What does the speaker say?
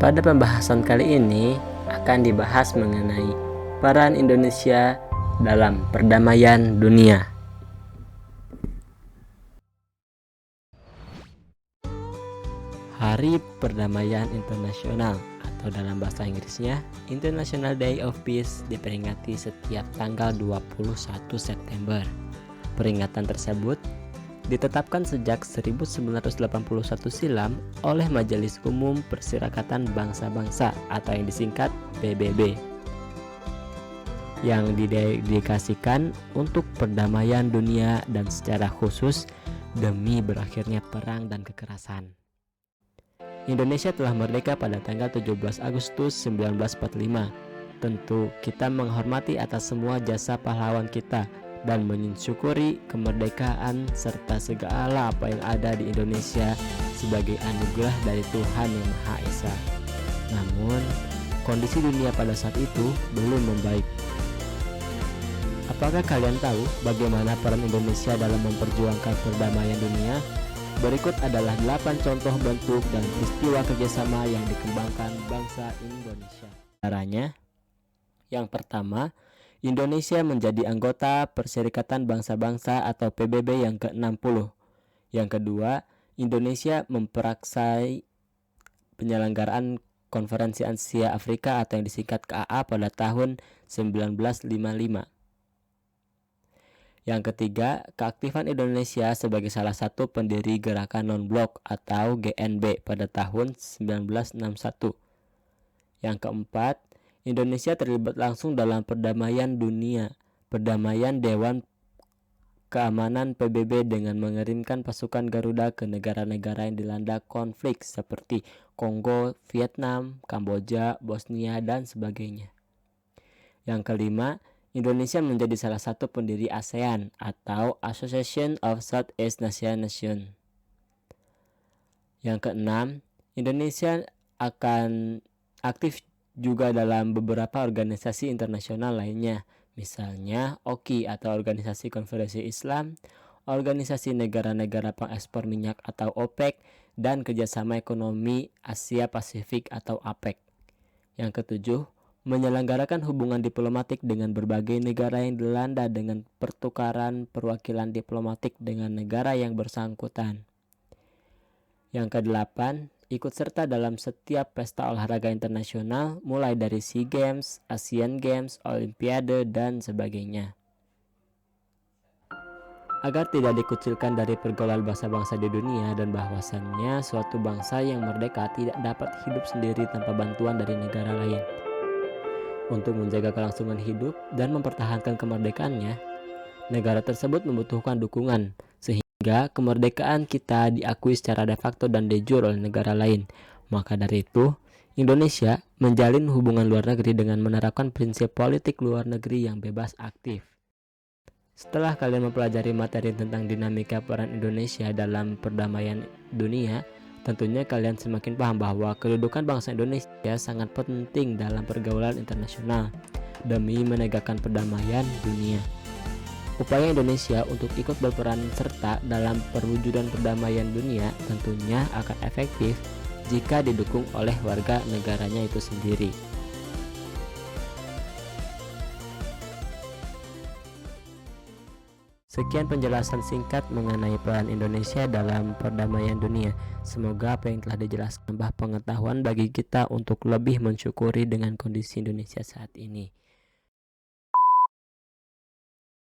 Pada pembahasan kali ini akan dibahas mengenai peran Indonesia dalam perdamaian dunia. Hari Perdamaian Internasional atau dalam bahasa Inggrisnya International Day of Peace diperingati setiap tanggal 21 September. Peringatan tersebut ditetapkan sejak 1981 silam oleh Majelis Umum Perserikatan Bangsa-Bangsa atau yang disingkat PBB, yang didedikasikan untuk perdamaian dunia dan secara khusus demi berakhirnya perang dan kekerasan. Indonesia telah merdeka pada tanggal 17 Agustus 1945. Tentu kita menghormati atas semua jasa pahlawan kita dan mensyukuri kemerdekaan serta segala apa yang ada di Indonesia sebagai anugerah dari Tuhan Yang Maha Esa. Namun, kondisi dunia pada saat itu belum membaik. Apakah kalian tahu bagaimana peran Indonesia dalam memperjuangkan perdamaian dunia? Berikut adalah 8 contoh bentuk dan peristiwa kerjasama yang dikembangkan bangsa Indonesia. Caranya, yang pertama, Indonesia menjadi anggota Perserikatan Bangsa-Bangsa atau PBB yang ke-60. Yang kedua, Indonesia memperaksai penyelenggaraan Konferensi Asia Afrika atau yang disingkat KAA pada tahun 1955. Yang ketiga, keaktifan Indonesia sebagai salah satu pendiri Gerakan Non-Blok atau GNB pada tahun 1961. Yang keempat, Indonesia terlibat langsung dalam perdamaian dunia, perdamaian Dewan Keamanan PBB dengan mengirimkan pasukan Garuda ke negara-negara yang dilanda konflik seperti Kongo, Vietnam, Kamboja, Bosnia, dan sebagainya. Yang kelima, Indonesia menjadi salah satu pendiri ASEAN atau Association of Southeast Asian Nations. Yang keenam, Indonesia akan aktif juga dalam beberapa organisasi internasional lainnya, misalnya OKI atau Organisasi Konferensi Islam, Organisasi Negara-Negara Pengekspor Minyak atau OPEC, dan Kerjasama Ekonomi Asia Pasifik atau APEC. Yang ketujuh, menyelenggarakan hubungan diplomatik dengan berbagai negara yang dilanda dengan pertukaran perwakilan diplomatik dengan negara yang bersangkutan. Yang kedelapan, ikut serta dalam setiap pesta olahraga internasional mulai dari SEA Games, Asian Games, Olimpiade, dan sebagainya. Agar tidak dikucilkan dari pergaulan bangsa-bangsa di dunia dan bahwasannya suatu bangsa yang merdeka tidak dapat hidup sendiri tanpa bantuan dari negara lain. Untuk menjaga kelangsungan hidup dan mempertahankan kemerdekaannya, negara tersebut membutuhkan dukungan sehingga kemerdekaan kita diakui secara de facto dan de jure oleh negara lain. Maka dari itu, Indonesia menjalin hubungan luar negeri dengan menerapkan prinsip politik luar negeri yang bebas aktif. Setelah kalian mempelajari materi tentang dinamika peran Indonesia dalam perdamaian dunia, tentunya kalian semakin paham bahwa kedudukan bangsa Indonesia sangat penting dalam pergaulan internasional demi menegakkan perdamaian dunia. Upaya Indonesia untuk ikut berperan serta dalam perwujudan perdamaian dunia tentunya akan efektif jika didukung oleh warga negaranya itu sendiri. Sekian penjelasan singkat mengenai peran Indonesia dalam perdamaian dunia. Semoga apa yang telah dijelaskan menambah pengetahuan bagi kita untuk lebih mensyukuri dengan kondisi Indonesia saat ini.